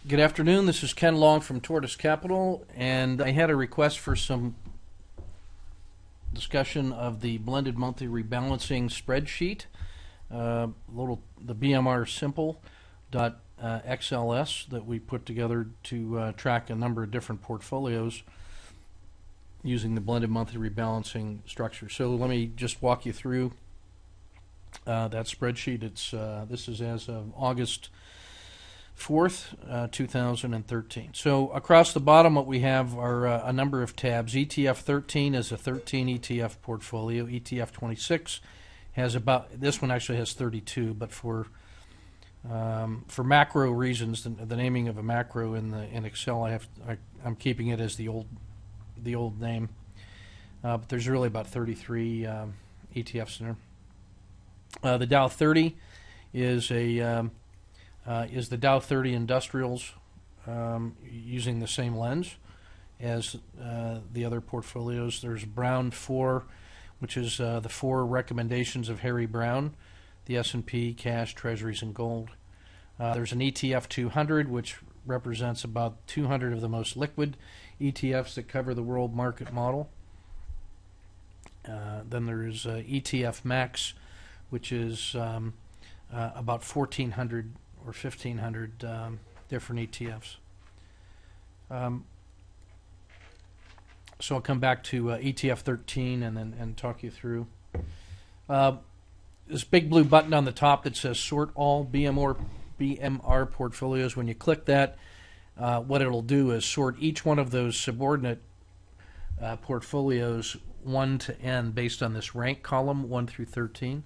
Good afternoon. This is Ken Long from Tortoise Capital, and I had a request for some discussion of the blended monthly rebalancing spreadsheet, the BMR simple .xls that we put together to track a number of different portfolios using the blended monthly rebalancing structure. So let me just walk you through that spreadsheet. This is as of August 4th, 2013. So across the bottom what we have are a number of tabs. ETF 13 is a 13 ETF portfolio. ETF 26 has this one actually has 32, but for macro reasons, the naming of a macro in Excel, I'm keeping it as the old name. But there's really about 33 ETFs in there. The Dow 30 is the Dow 30 Industrials, using the same lens as the other portfolios. There's Brown 4, which is the 4 recommendations of Harry Brown, the S&P, cash, treasuries, and gold. There's an ETF 200, which represents about 200 of the most liquid ETFs that cover the world market model. Then there's ETF Max, which is about 1,400 or 1,500 different ETFs. So I'll come back to ETF 13 and talk you through. This big blue button on the top that says Sort All BMR Portfolios. When you click that, what it'll do is sort each one of those subordinate portfolios 1 to N based on this rank column 1 through 13,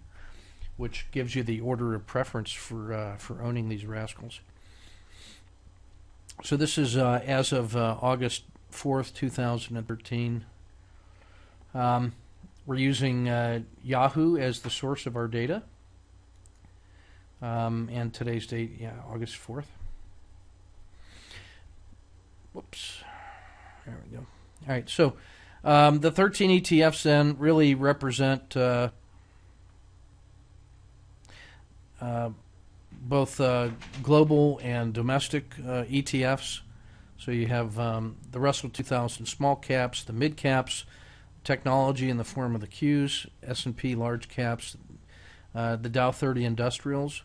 which gives you the order of preference for owning these rascals. So this is as of August 4th, 2013. We're using Yahoo as the source of our data. And today's date, August 4th. Whoops. There we go. All right, so the 13 ETFs then really represent both global and domestic ETFs. So you have the Russell 2000 small caps, the mid caps, technology in the form of the Qs, S&P large caps, the Dow 30 industrials.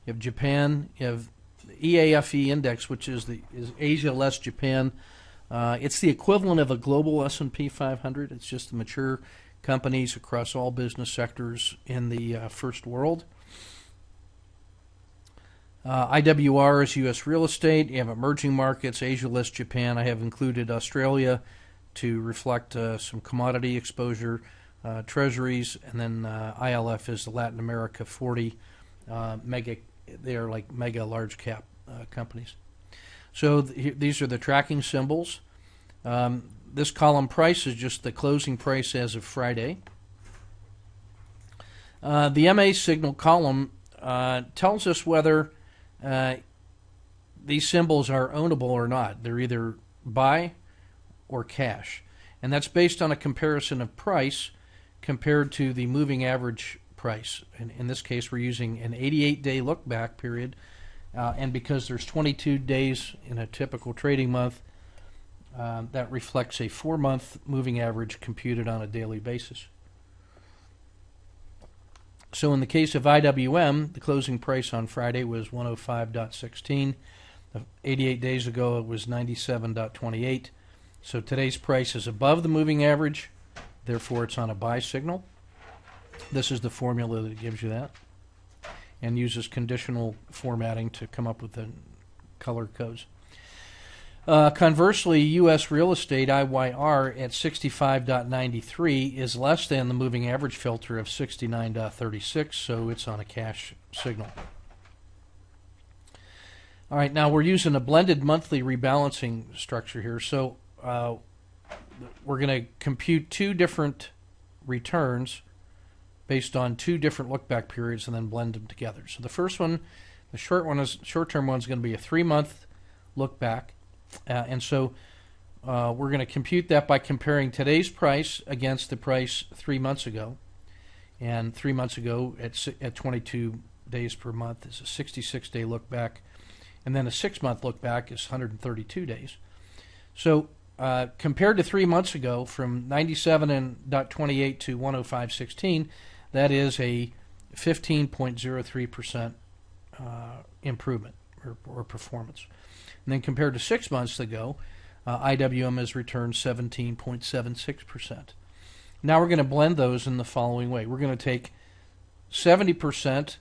You have Japan. You have the EAFE index, which is Asia less Japan. It's the equivalent of a global S&P 500. It's just the mature companies across all business sectors in the first world. IWR is U.S. real estate. You have emerging markets, Asia less Japan. I have included Australia to reflect some commodity exposure, treasuries, and then ILF is the Latin America 40 mega. They are like mega large cap companies. So these are the tracking symbols. This column price is just the closing price as of Friday. The MA signal column tells us whether these symbols are ownable or not. They're either buy or cash. And that's based on a comparison of price compared to the moving average price. In this case, we're using an 88-day look-back period. And because there's 22 days in a typical trading month, that reflects a 4-month moving average computed on a daily basis. So in the case of IWM, the closing price on Friday was 105.16. 88 days ago, it was 97.28. So today's price is above the moving average. Therefore, it's on a buy signal. This is the formula that gives you that, and uses conditional formatting to come up with the color codes. Conversely, U.S. real estate IYR at 65.93 is less than the moving average filter of 69.36, so it's on a cash signal. All right, now we're using a blended monthly rebalancing structure here. So we're going to compute 2 different returns based on 2 different look-back periods and then blend them together. So the first one, the short-term one is going to be a 3-month look-back. And so we're going to compute that by comparing today's price against the price 3 months ago. And 3 months ago at 22 days per month is a 66-day look back. and then a 6-month look back is 132 days. So compared to 3 months ago, from 97.28 to 105.16, that is a 15.03% improvement or performance. And then compared to 6 months ago, IWM has returned 17.76%. Now we're going to blend those in the following way. We're going to take 70%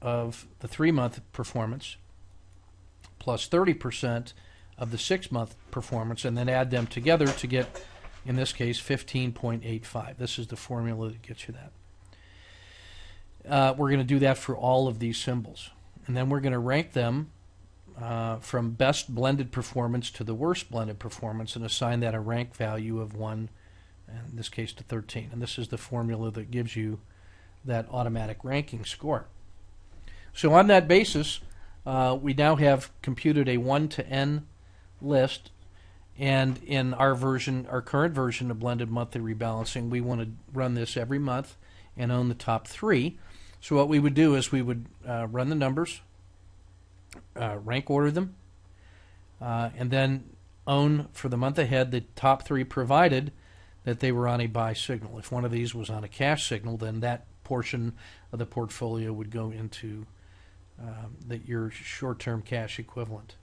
of the 3-month performance plus 30% of the 6-month performance, and then add them together to get, in this case, 15.85. This is the formula that gets you that. We're going to do that for all of these symbols. And then we're going to rank them from best blended performance to the worst blended performance and assign that a rank value of 1, in this case to 13. And this is the formula that gives you that automatic ranking score. So on that basis, we now have computed a 1 to n list, and in our current version of blended monthly rebalancing, we want to run this every month and own the top 3. So what we would do is we would run the numbers, rank order them, and then own for the month ahead the top 3, provided that they were on a buy signal. If one of these was on a cash signal, then that portion of the portfolio would go into your short-term cash equivalent.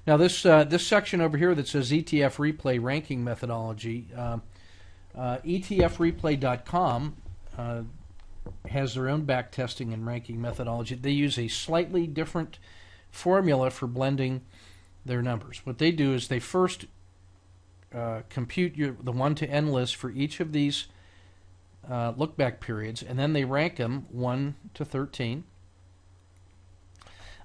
Now this section over here that says ETF replay ranking methodology, ETFreplay.com has their own back testing and ranking methodology. They use a slightly different formula for blending their numbers. What they do is they first compute the 1 to n list for each of these look back periods, and then they rank them 1 to 13.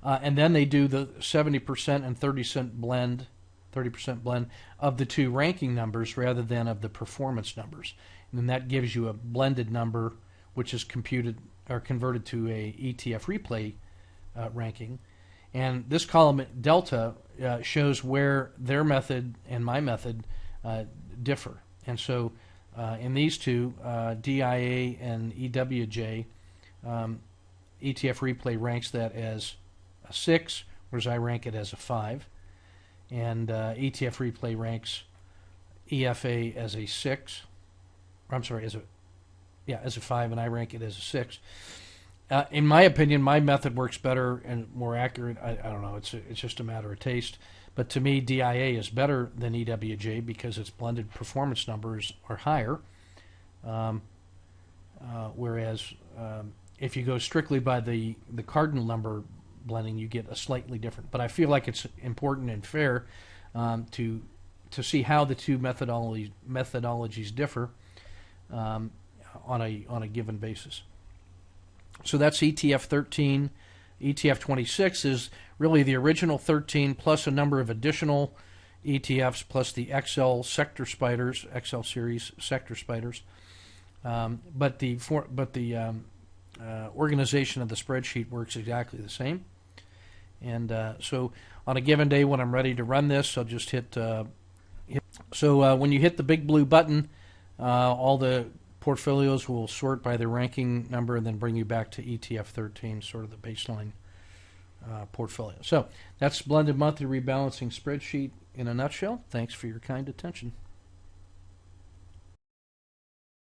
And then they do the 70% and 30% blend of the 2 ranking numbers rather than of the performance numbers. And then that gives you a blended number, which is computed or converted to a ETF replay ranking. And this column delta shows where their method and my method differ. And so in these two, DIA and EWJ, ETF replay ranks that as a 6, whereas I rank it as a 5. And ETF replay ranks EFA as a 6. I'm sorry, as a 5, and I rank it as a 6. In my opinion, my method works better and more accurate. I don't know. It's just a matter of taste. But to me, DIA is better than EWJ because its blended performance numbers are higher. Whereas if you go strictly by the cardinal number blending, you get a slightly different. But I feel like it's important and fair to see how the two methodologies differ on a given basis. So that's ETF 13. ETF 26 is really the original 13 plus a number of additional ETFs plus the XL sector spiders, XL series sector spiders. But the organization of the spreadsheet works exactly the same. And so on a given day when I'm ready to run this, I'll just hit. So when you hit the big blue button, all the portfolios will sort by their ranking number and then bring you back to ETF 13, sort of the baseline portfolio. So that's blended monthly rebalancing spreadsheet in a nutshell. Thanks for your kind attention.